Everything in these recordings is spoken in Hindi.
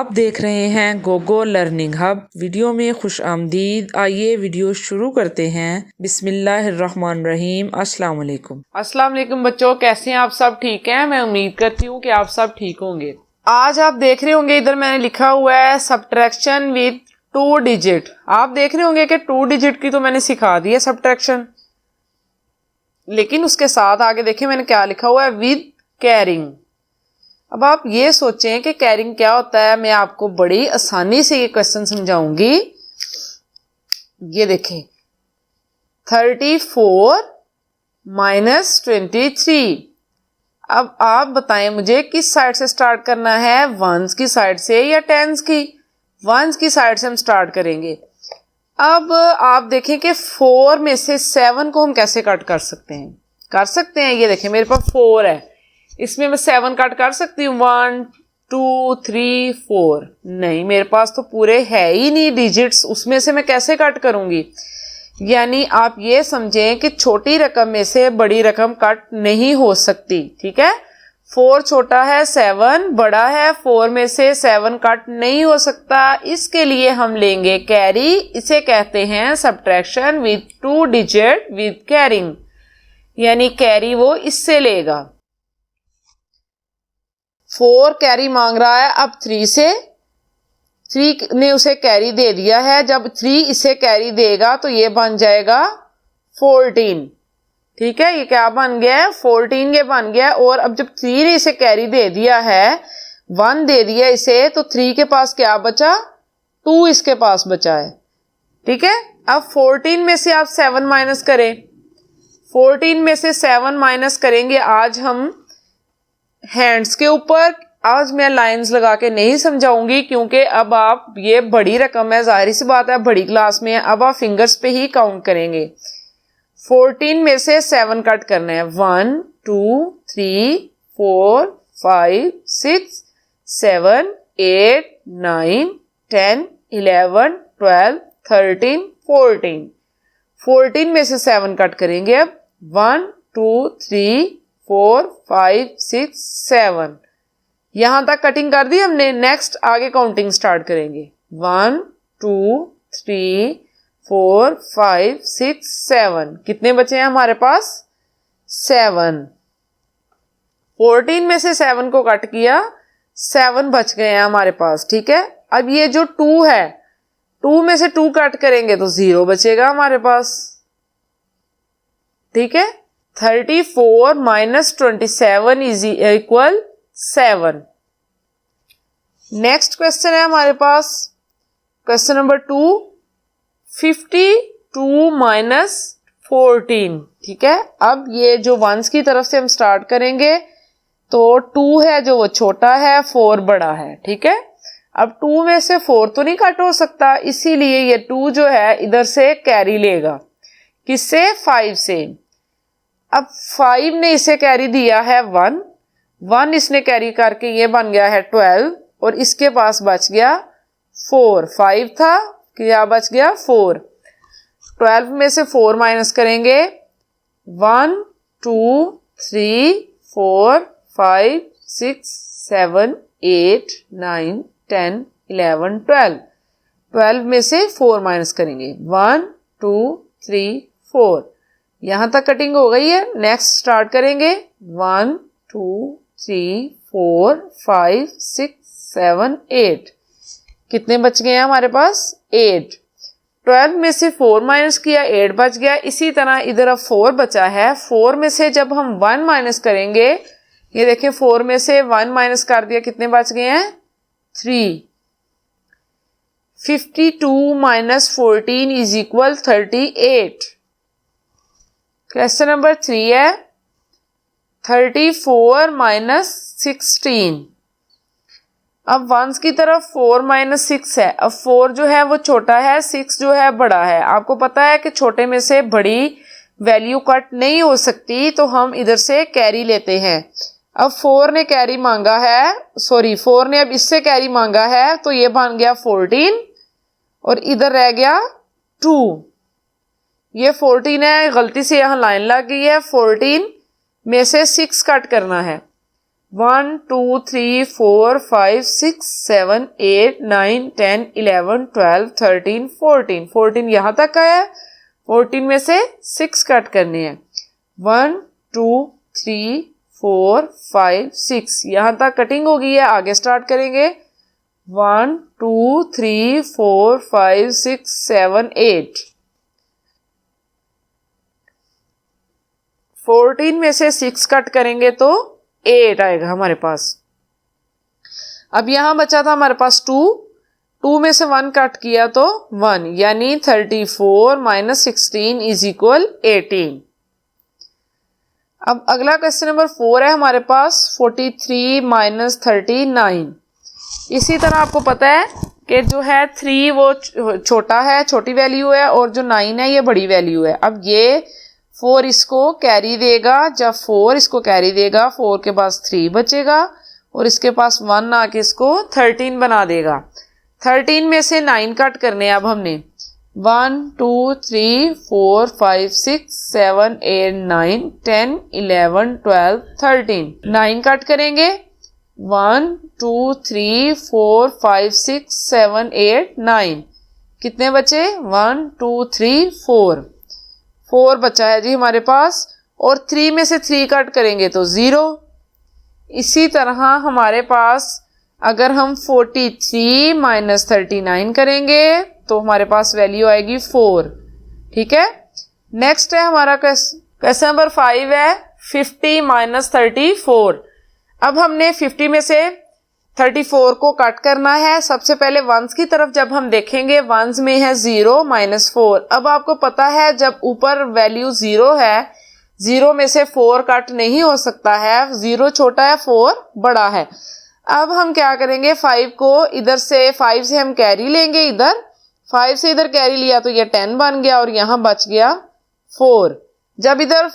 आप देख रहे हैं गोगो लर्निंग हब। वीडियो में खुश आमदीद। आइए वीडियो शुरू करते हैं। बिस्मिल्लाहिर्रहमानिर्रहीम। अस्सलाम वालेकुम बच्चों, कैसे हैं आप? सब ठीक हैं? मैं उम्मीद करती हूँ कि आप सब ठीक होंगे। आज आप देख रहे होंगे इधर मैंने लिखा हुआ है सब्ट्रैक्शन विद 2 डिजिट। आप देख रहे होंगे कि 2 डिजिट की तो मैंने सिखा दी है सब्ट्रैक्शन, लेकिन उसके साथ आगे देखिए मैंने क्या लिखा हुआ है, विद कैरिंग। अब आप ये सोचें कि कैरिंग क्या होता है। मैं आपको बड़ी आसानी से ये क्वेश्चन समझाऊंगी। ये देखें, 34 माइनस 23। अब आप बताएं मुझे किस साइड से स्टार्ट करना है, वंस की साइड से या टेंस की? वंस की साइड से हम स्टार्ट करेंगे। अब आप देखें कि 4 में से 7 को हम कैसे कट कर सकते हैं। ये देखें मेरे पास 4 है, इसमें मैं 7 कट कर सकती हूँ। 1 2 3 4। नहीं, मेरे पास तो पूरे है ही नहीं डिजिट्स, उसमें से मैं कैसे कट करूंगी? यानी आप ये समझें कि छोटी रकम में से बड़ी रकम कट नहीं हो सकती। ठीक है, 4 छोटा है, 7 बड़ा है, 4 में से 7 कट नहीं हो सकता। इसके लिए हम लेंगे कैरी। इसे कहते हैं subtraction with 2 digit with carrying, यानी कैरी वो इससे लेगा। 4 कैरी मांग रहा है, अब 3 से 3 ने उसे कैरी दे दिया है। जब 3 इसे कैरी देगा तो ये बन जाएगा 14। ठीक है, ये क्या बन गया है? 14 ये बन गया। और अब जब 3 ने इसे कैरी दे दिया है, 1 दे दिया इसे, तो 3 के पास क्या बचा? 2 इसके पास बचा है। ठीक है, अब 14 में से आप 7 माइनस करें। 14 में से 7 माइनस करेंगे आज हम हैंड्स के ऊपर। आज मैं लाइंस लगा के नहीं समझाऊंगी, क्योंकि अब आप ये बड़ी रकम है, जाहिर सी बात है बड़ी क्लास में है। अब आप फिंगर्स पे ही काउंट करेंगे। 14 में से 7 कट करना है। 1 2 3 4 5 6 7 8 9 10 11 12 13 14। 14 में से 7 कट करेंगे। अब 1 2 3 4 5 6 7, यहां तक कटिंग कर दी हमने। नेक्स्ट आगे काउंटिंग स्टार्ट करेंगे। 1 2 3 4 5 6 7। कितने बचे हैं हमारे पास? 7। 14 में से 7 को कट किया, 7 बच गए हैं हमारे पास। ठीक है, अब ये जो 2 है, 2 में से 2 कट करेंगे तो 0 बचेगा हमारे पास। ठीक है, 34 minus 27 is equal 7। Next question है हमारे पास, क्वेश्चन नंबर 2, 52 माइनस 14। ठीक है, अब ये जो वंस की तरफ से हम स्टार्ट करेंगे, तो 2 है जो वो छोटा है, 4 बड़ा है। ठीक है, अब 2 में से 4 तो नहीं कट हो सकता, इसीलिए ये 2 जो है इधर से कैरी लेगा। किससे? 5 से। अब 5 ने इसे कैरी दिया है 1 इसने कैरी करके ये बन गया है 12, और इसके पास बच गया 4। 5 था, क्या बच गया? 4। 12 में से 4 माइनस करेंगे। 1 2 3 4 5 6 7 8 9 10 11 12। 12 में से 4 माइनस करेंगे। 1 2 3 4, यहां तक कटिंग हो गई है। नेक्स्ट स्टार्ट करेंगे। 1 2 3 4 5 6 7 8। कितने बच गए हैं हमारे पास? 8। 12 में से 4 माइनस किया, 8 बच गया। इसी तरह इधर अब 4 बचा है। 4 में से जब हम 1 माइनस करेंगे, ये देखें 4 में से 1 माइनस कर दिया, कितने बच गए हैं? 3। 52 minus 14 is equal 38। Question number 3 है 34 माइनस 16। अब वंस की तरफ 4 माइनस 6 है। अब 4 जो है वो छोटा है, 6 जो है बड़ा है। आपको पता है कि छोटे में से बड़ी वैल्यू कट नहीं हो सकती, तो हम इधर से कैरी लेते हैं। अब 4 ने कैरी मांगा है, 4 ने अब इससे कैरी मांगा है, तो ये बन गया 14, और इधर रह गया 2। ये 14 है, गलती से यहां लाइन लग गई है। 14 में से 6 कट करना है। 1 2 3 4 5 6 7 8 9 10 11 12 13 14 14 यहाँ तक आया है। 14 में से 6 कट करने हैं। 1 2 3 4 5 6 यहाँ तक कटिंग हो गई है। आगे स्टार्ट करेंगे। 1 2 3 4 5 6 7 8। 14 में से 6 कट करेंगे तो 8 आएगा हमारे पास। अब यहां बचा था हमारे पास 2, 2 में से 1 कट किया तो 1, यानी 34 माइनस 16 इज इक्वल 18। अब अगला क्वेश्चन नंबर 4 है हमारे पास 43 माइनस 39। इसी तरह आपको पता है कि जो है 3 वो छोटा है, छोटी वैल्यू है, और जो 9 है ये बड़ी वैल्यू है। अब ये 4 इसको कैरी देगा, जब 4 इसको कैरी देगा 4 के पास 3 बचेगा और इसके पास 1 आके इसको 13 बना देगा। 13 में से 9 कट करने अब हमने 1 2 3 4 5 6 7 8 9 10 11 12 13 9 कट करेंगे। 1 2 3 4 5 6 7 8 9 कितने बचे? 1 2 3 4 बचा है जी हमारे पास, और 3 में से 3 कट करेंगे तो 0। इसी तरह हमारे पास अगर हम 43 माइनस 39 करेंगे तो हमारे पास वैल्यू आएगी 4। ठीक है। नेक्स्ट है हमारा क्वेश्चन नंबर 5 है 50 माइनस 34। अब हमने 50 में से 34 को कट करना है। सबसे पहले वंस की तरफ जब हम देखेंगे, वंस में है 0 माइनस 4। अब आपको पता है जब ऊपर वैल्यू 0 है, 0 में से 4 कट नहीं हो सकता है। 0 छोटा है, 4 बड़ा है। अब हम क्या करेंगे, 5 को इधर से 5 से हम कैरी लेंगे, इधर 5 से इधर कैरी लिया तो ये 10 बन गया और यहाँ बच गया 4। जब इधर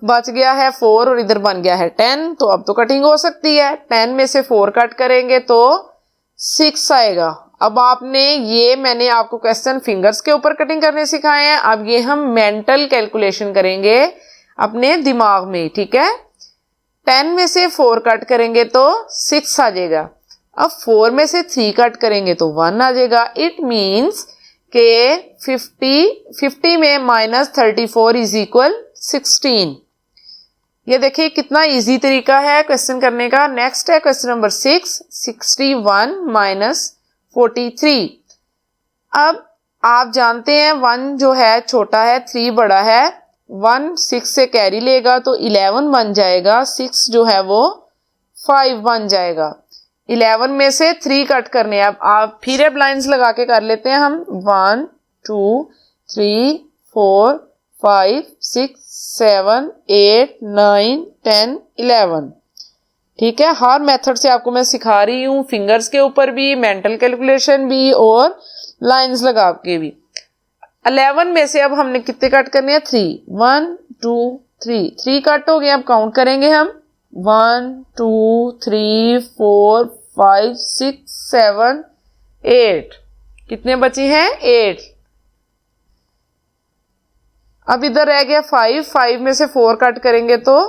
बच गया है 4 और इधर बन गया है 10, तो अब तो कटिंग हो सकती है। 10 में से 4 कट करेंगे तो 6 आएगा। अब मैंने आपको क्वेश्चन फिंगर्स के ऊपर कटिंग करने सिखाए हैं। अब ये हम मेंटल कैलकुलेशन करेंगे अपने दिमाग में। ठीक है। 10 में से 4 कट करेंगे तो 6 आ जाएगा। अब 4 में से 3 कट करेंगे तो 1 आ जाएगा। इट मीन्स के 50 में माइनस 34 इज इक्वल 16। ये देखिए कितना इजी तरीका है क्वेश्चन करने का। नेक्स्ट है क्वेश्चन नंबर 6, 61 माइनस 43। अब आप जानते हैं 1 जो है छोटा है, 3 बड़ा है। 1 6 से कैरी लेगा तो 11 बन जाएगा। 6 जो है वो 5 बन जाएगा। 11 में से 3 कट करने हैं। अब आप फिर अब लाइन्स लगा के कर लेते हैं हम। 1 2 3 4 5 6 7 8 9 10 11। ठीक है। हर मेथड से आपको मैं सिखा रही हूँ, फिंगर्स के ऊपर भी, मेंटल कैलकुलेशन भी और लाइन्स लगा के भी। 11 में से अब हमने कितने कट करने हैं? 3। 1 2 3 कट हो गए। अब काउंट करेंगे हम। 1 2 3 4 5 6 7 8। कितने बची हैं? 8। अब इधर रह गया 5 में से 4 कट करेंगे तो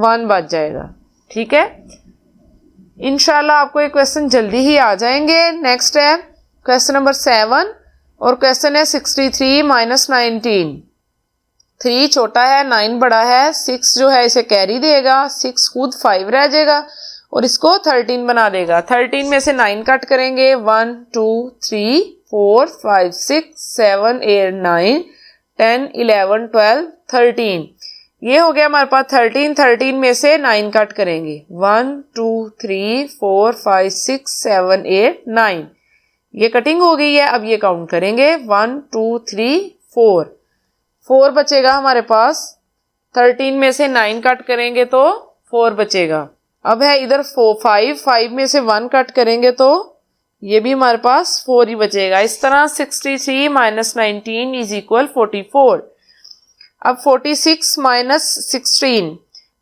1 बच जाएगा। ठीक है। इंशाल्लाह आपको ये क्वेश्चन जल्दी ही आ जाएंगे। नेक्स्ट है क्वेश्चन नंबर 7 और क्वेश्चन है 63 माइनस 19। 3 छोटा है, 9 बड़ा है। 6 जो है इसे कैरी देगा, 6 खुद 5 रह जाएगा और इसको 13 बना देगा। 13 में से 9 कट करेंगे। 1 2 3 4 5 6 7 8 9 10 11 12 13। ये हो गया हमारे पास 13 में से 9 कट करेंगे। 1 2 3 4 5 6 7 8 9। ये कटिंग हो गई है। अब ये काउंट करेंगे। 1 2 3 4 बचेगा हमारे पास। 13 में से 9 कट करेंगे तो 4 बचेगा। अब है इधर 5 में से 1 कट करेंगे तो ये भी हमारे पास 4 ही बचेगा। इस तरह 63 माइनस 19 इज इक्वल 44। अब 46 माइनस 16।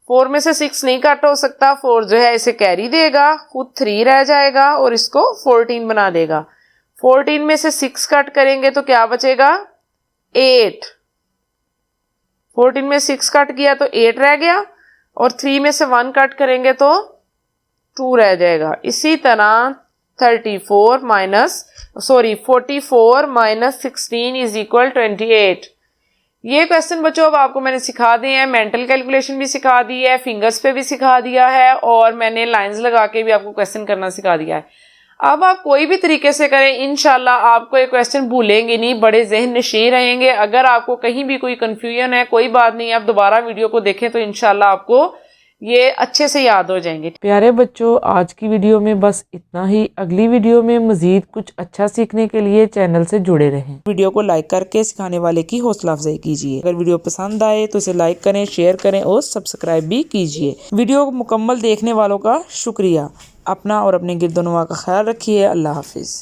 4 में से 6 नहीं कट हो सकता। 4 जो है इसे कैरी देगा, खुद 3 रह जाएगा और इसको 14 बना देगा। 14 में से 6 कट करेंगे तो क्या बचेगा? 8। 14 में 6 कट किया तो 8 रह गया और 3 में से 1 कट करेंगे तो 2 रह जाएगा। इसी तरह 44 माइनस 16 इज इक्वल 28। ये क्वेश्चन बच्चों अब आपको मैंने सिखा दिए हैं, मेंटल कैलकुलेशन भी सिखा दी है, फिंगर्स पे भी सिखा दिया है और मैंने लाइंस लगा के भी आपको क्वेश्चन करना सिखा दिया है। अब आप कोई भी तरीके से करें, इंशाल्लाह आपको ये क्वेश्चन भूलेंगे नहीं, बड़े ज़हन नशीं रहेंगे। अगर आपको कहीं भी कोई कंफ्यूजन है, कोई बात नहीं, आप दोबारा वीडियो को देखें तो इंशाल्लाह आपको ये अच्छे से याद हो जाएंगे। प्यारे बच्चों, आज की वीडियो में बस इतना ही। अगली वीडियो में मजीद कुछ अच्छा सीखने के लिए चैनल से जुड़े रहें। वीडियो को लाइक करके सिखाने वाले की हौसला अफजाई कीजिए। अगर वीडियो पसंद आए तो इसे लाइक करें, शेयर करें और सब्सक्राइब भी कीजिए। वीडियो मुकम्मल देखने वालों का शुक्रिया। अपना और अपने गिरदोनवा का ख्याल रखिए। अल्लाह हाफिज़।